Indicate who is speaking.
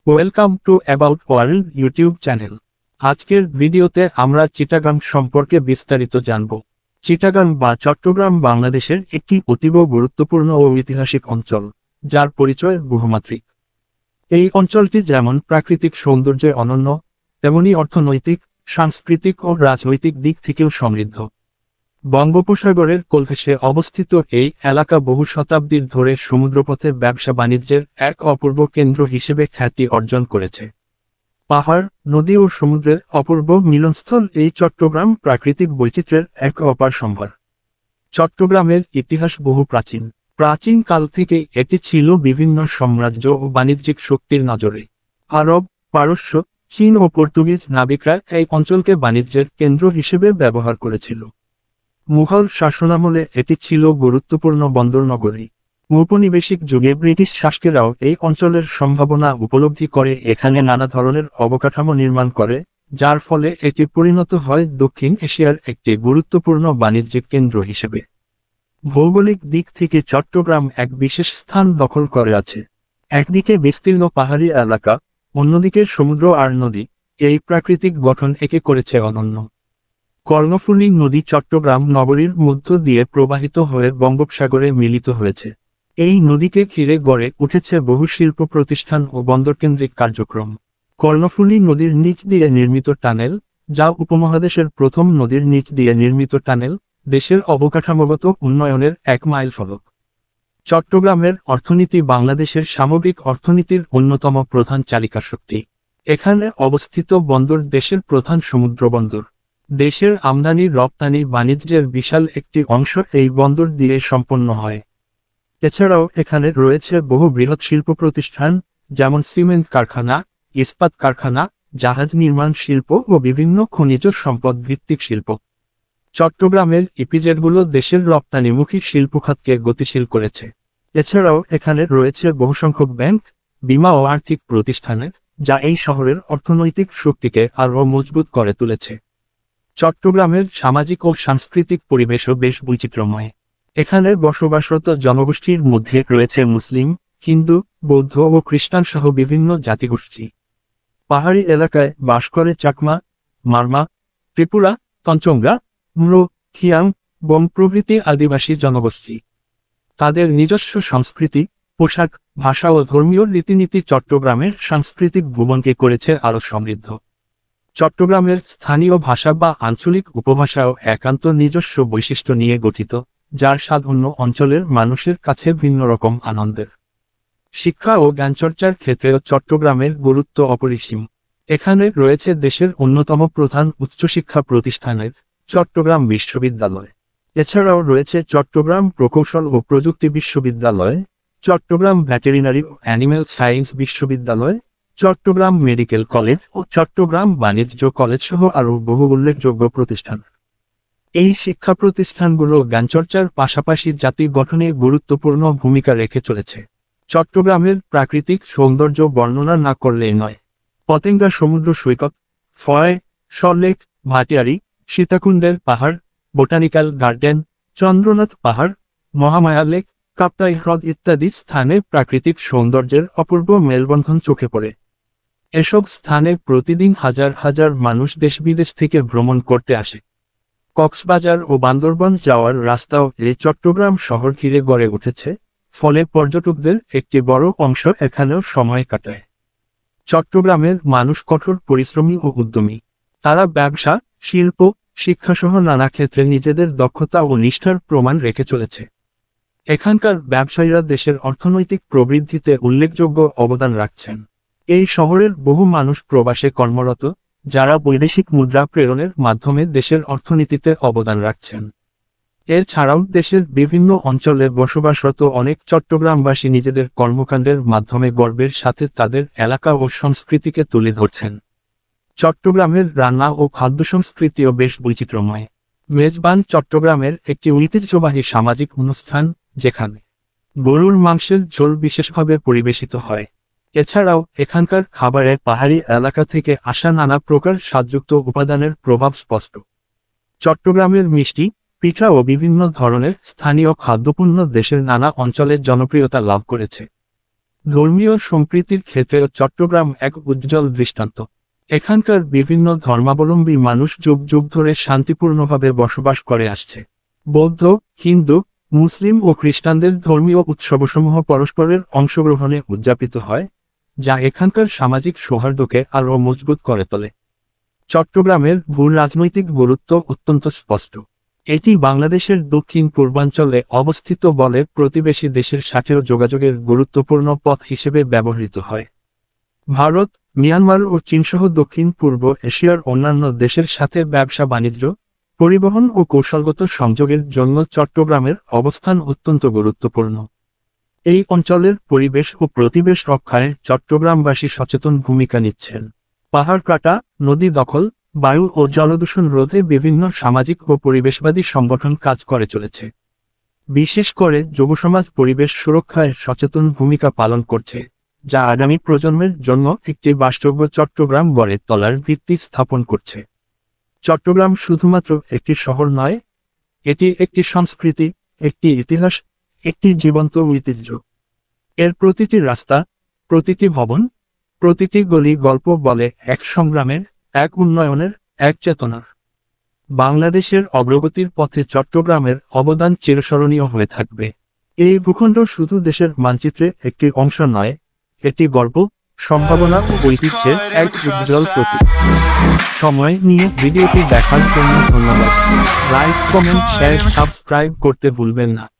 Speaker 1: Welcome to about world YouTube channel. আজকের ভিডিওতে আমরা চিটাগাং সম্পর্কে বিস্তারিত জানব। চিটাগাং বা চট্টগ্রাম বাংলাদেশের একটি অতীব গুরুত্বপূর্ণ ও ঐতিহাসিক অঞ্চল, যার পরিচয় বহুমাত্রিক। এই অঞ্চলটি যেমন প্রাকৃতিক সৌন্দর্যে অনন্য, তেমনি অর্থনৈতিক, সাংস্কৃতিক ও রাজনৈতিক দিক থেকেও সমৃদ্ধ। বঙ্গোপসাগরের কোলঘেঁষে অবস্থিত এই এলাকা বহু শতাব্দীর ধরে সমুদ্রপথে ব্যবসা বাণিজ্যের এক অপূর্ব কেন্দ্র হিসেবে খ্যাতি অর্জন করেছে। পাহাড়, নদী ও সমুদ্রের অপূর্ব মিলনস্থল এই চট্টগ্রাম প্রাকৃতিক বৈচিত্র্যের এক অপার সম্ভার। চট্টগ্রামের ইতিহাস বহু প্রাচীন। প্রাচীন কাল থেকে এটি ছিল বিভিন্ন সাম্রাজ্য ও বাণিজ্যিক শক্তির নজরে। আরব, পারস্য, চীন ও পর্তুগিজ নাবিকরা এই অঞ্চলকে বাণিজ্যের কেন্দ্র হিসেবে ব্যবহার করেছিল। মুঘল শাসনামলে এটি ছিল গুরুত্বপূর্ণ বন্দর নগরী। ঔপনিবেশিক যুগে ব্রিটিশ শাসকেরাও এই অঞ্চলের সম্ভাবনা উপলব্ধি করে এখানে নানা ধরনের অবকাঠামো নির্মাণ করে, যার ফলে এটি পরিণত হয় দক্ষিণ এশিয়ার একটি গুরুত্বপূর্ণ বাণিজ্যিক কেন্দ্র হিসেবে। ভৌগোলিক দিক থেকে চট্টগ্রাম এক বিশেষ স্থান দখল করে আছে। একদিকে বিস্তীর্ণ পাহাড়ি এলাকা, অন্যদিকে সমুদ্র আর নদী। এই প্রাকৃতিক গঠন একে করেছে অনন্য। কর্ণফুলী নদী চট্টগ্রাম নগরীর মধ্য দিয়ে প্রবাহিত হয়ে বঙ্গোপসাগরে মিলিত হয়েছে। এই নদীকে ঘিরে গড়ে উঠেছে বহু শিল্প প্রতিষ্ঠান ও বন্দরকেন্দ্রিক কার্যক্রম। কর্ণফুলী নদীর নিচ দিয়ে নির্মিত টানেল, যা উপমহাদেশের প্রথম নদীর নিচ দিয়ে নির্মিত টানেল, দেশের অবকাঠামোগত উন্নয়নের এক মাইলফলক। চট্টগ্রামের অর্থনীতি বাংলাদেশের সামগ্রিক অর্থনীতির অন্যতম প্রধান চালিকাশক্তি। এখানে অবস্থিত বন্দর দেশের প্রধান সমুদ্র বন্দর। দেশের আমদানি রপ্তানি বাণিজ্যের বিশাল একটি অংশ এই বন্দর দিয়ে সম্পন্ন হয়। এছাড়াও এখানে রয়েছে বহু বৃহৎ শিল্প প্রতিষ্ঠান, যেমন সিমেন্ট কারখানা, ইস্পাত কারখানা, জাহাজ নির্মাণ শিল্প ও বিভিন্ন খনিজ সম্পদ ভিত্তিক শিল্প। চট্টগ্রামের ইপিজেডগুলো দেশের রপ্তানিমুখী শিল্পখাতকে গতিশীল করেছে। এছাড়াও এখানে রয়েছে বহুসংখ্যক ব্যাংক, বীমা ও আর্থিক প্রতিষ্ঠানের, যা এই শহরের অর্থনৈতিক শক্তিকে আরও মজবুত করে তুলেছে। চট্টগ্রামের সামাজিক ও সাংস্কৃতিক পরিবেশও বেশ বৈচিত্র্যময়। এখানে বসবাসরত জনগোষ্ঠীর মধ্যে রয়েছে মুসলিম, হিন্দু, বৌদ্ধ ও খ্রিস্টান সহ বিভিন্ন জাতিগোষ্ঠী। পাহাড়ি এলাকায় বাস করে চাকমা, মারমা, ত্রিপুরা, তঞ্চঙ্গা, ম্রো, খিয়াং, বং প্রভৃতি আদিবাসী জনগোষ্ঠী। তাদের নিজস্ব সংস্কৃতি, পোশাক, ভাষা ও ধর্মীয় রীতিনীতি চট্টগ্রামের সাংস্কৃতিক ভুবনকে করেছে আরও সমৃদ্ধ। চট্টগ্রামের স্থানীয় ভাষা বা আঞ্চলিক উপভাষাও একান্ত নিজস্ব বৈশিষ্ট্য নিয়ে গঠিত, যার স্বাদ অন্য অঞ্চলের মানুষের কাছে ভিন্ন রকম আনন্দের। শিক্ষা ও জ্ঞানচর্চার ক্ষেত্রেও চট্টগ্রামের গুরুত্ব অপরিসীম। এখানে রয়েছে দেশের অন্যতম প্রধান উচ্চশিক্ষা প্রতিষ্ঠানের চট্টগ্রাম বিশ্ববিদ্যালয়। এছাড়াও রয়েছে চট্টগ্রাম প্রকৌশল ও প্রযুক্তি বিশ্ববিদ্যালয়, চট্টগ্রাম ভেটেরিনারি ও অ্যানিম্যাল সায়েন্স বিশ্ববিদ্যালয়, চট্টগ্রাম মেডিকেল কলেজ ও চট্টগ্রাম বাণিজ্য কলেজ সহ আরও বহু উল্লেখযোগ্য প্রতিষ্ঠান। এই শিক্ষা প্রতিষ্ঠানগুলো জ্ঞানচর্চার পাশাপাশি জাতি গঠনে গুরুত্বপূর্ণ ভূমিকা রেখে চলেছে। চট্টগ্রামের প্রাকৃতিক সৌন্দর্য বর্ণনা না করলেই নয়। পতেঙ্গা সমুদ্র সৈকত, ফয়, সল্টলেক, ভাটিয়ারি, সীতাকুণ্ডের পাহাড়, বোটানিক্যাল গার্ডেন, চন্দ্রনাথ পাহাড়, মহামায়া লেক, কাপ্তাই হ্রদ ইত্যাদি স্থানে প্রাকৃতিক সৌন্দর্যের অপূর্ব মেলবন্ধন চোখে পড়ে। এসব স্থানে প্রতিদিন হাজার হাজার মানুষ দেশ বিদেশ থেকে ভ্রমণ করতে আসে। কক্সবাজার ও বান্দরবান যাওয়ার রাস্তাও এই চট্টগ্রাম শহর ঘিরে গড়ে উঠেছে, ফলে পর্যটকদের একটি বড় অংশ এখানেও সময় কাটায়। চট্টগ্রামের মানুষ কঠোর পরিশ্রমী ও উদ্যমী। তারা ব্যবসা, শিল্প, শিক্ষাসহ নানা ক্ষেত্রে নিজেদের দক্ষতা ও নিষ্ঠার প্রমাণ রেখে চলেছে। এখানকার ব্যবসায়ীরা দেশের অর্থনৈতিক প্রবৃদ্ধিতে উল্লেখযোগ্য অবদান রাখছেন। এই শহরের বহু মানুষ প্রবাসে কর্মরত, যারা বৈদেশিক মুদ্রা প্রেরণের মাধ্যমে দেশের অর্থনীতিতে অবদান রাখছেন। এছাড়াও দেশের বিভিন্ন অঞ্চলে বসবাসরত অনেক চট্টগ্রামবাসী নিজেদের কর্মকাণ্ডের মাধ্যমে গর্বের সাথে তাদের এলাকা ও সংস্কৃতিকে তুলে ধরছেন। চট্টগ্রামের রান্না ও খাদ্য সংস্কৃতিও বেশ বৈচিত্র্যময়। মেজবান চট্টগ্রামের একটি ঐতিহ্যবাহী সামাজিক অনুষ্ঠান, যেখানে গরুর মাংসের ঝোল বিশেষভাবে পরিবেশিত হয়। এছাড়াও এখানকার খাবারে পাহাড়ি এলাকা থেকে আসা নানা প্রকার স্বাদযুক্ত উপাদানের প্রভাব স্পষ্ট। চট্টগ্রামের মিষ্টি, পিঠা ও বিভিন্ন ধরনের স্থানীয় খাদ্যপণ্য দেশের নানা অঞ্চলে জনপ্রিয়তা লাভ করেছে। ধর্মীয় সম্প্রীতির ক্ষেত্রে চট্টগ্রাম এক উজ্জ্বল দৃষ্টান্ত। এখানকার বিভিন্ন ধর্মাবলম্বী মানুষ যুগ যুগ ধরে শান্তিপূর্ণভাবে বসবাস করে আসছে। বৌদ্ধ, হিন্দু, মুসলিম ও খ্রিস্টানদের ধর্মীয় উৎসবসমূহ পরস্পরের অংশগ্রহণে উদযাপিত হয়, যা এখানকার সামাজিক সৌহার্দ্যকে আরও মজবুত করে তোলে। চট্টগ্রামের ভূ-রাজনৈতিক গুরুত্ব অত্যন্ত স্পষ্ট। এটি বাংলাদেশের দক্ষিণ পূর্বাঞ্চলে অবস্থিত বলে প্রতিবেশী দেশের সাথেও যোগাযোগের গুরুত্বপূর্ণ পথ হিসেবে ব্যবহৃত হয়। ভারত, মিয়ানমার ও চীনসহ দক্ষিণ পূর্ব এশিয়ার অন্যান্য দেশের সাথে ব্যবসা বাণিজ্য, পরিবহন ও কৌশলগত সংযোগের জন্য চট্টগ্রামের অবস্থান অত্যন্ত গুরুত্বপূর্ণ। এই অঞ্চলের পরিবেশ ও প্রতিবেশ রক্ষায় চট্টগ্রামবাসী সচেতন ভূমিকা নিচ্ছেন। পাহাড় কাটা, নদী দখল, বায়ু ও জলদূষণ রোধে বিভিন্ন সামাজিক ও পরিবেশবাদী সংগঠন কাজ করে চলেছে। বিশেষ করে যুবসমাজ পরিবেশ সুরক্ষায় সচেতন ভূমিকা পালন করছে, যা আগামী প্রজন্মের জন্য একটি বাস্তব চট্টগ্রাম গড়ে তোলার ভিত্তি স্থাপন করছে। চট্টগ্রাম শুধুমাত্র একটি শহর নয়, এটি একটি সংস্কৃতি, একটি ইতিহাস, একটি জীবন্ত ঐতিহ্য। এর প্রতিটি রাস্তা, প্রতিটি ভবন, প্রতিটি গলি গল্প বলে এক সংগ্রামের, এক উন্নয়নের, এক চেতনার। বাংলাদেশের অগ্রগতির পথে চট্টগ্রামের অবদান চিরস্মরণীয় হয়ে থাকবে। এই ভূখণ্ড শুধু দেশের মানচিত্রে একটি অংশ নয়, এটি গর্ব, সম্ভাবনা ও ঐতিহ্যের এক উজ্জ্বল প্রতীক। সময় নিয়ে ভিডিওটি দেখার জন্য ধন্যবাদ। লাইক, কমেন্ট, শেয়ার, সাবস্ক্রাইব করতে ভুলবেন না।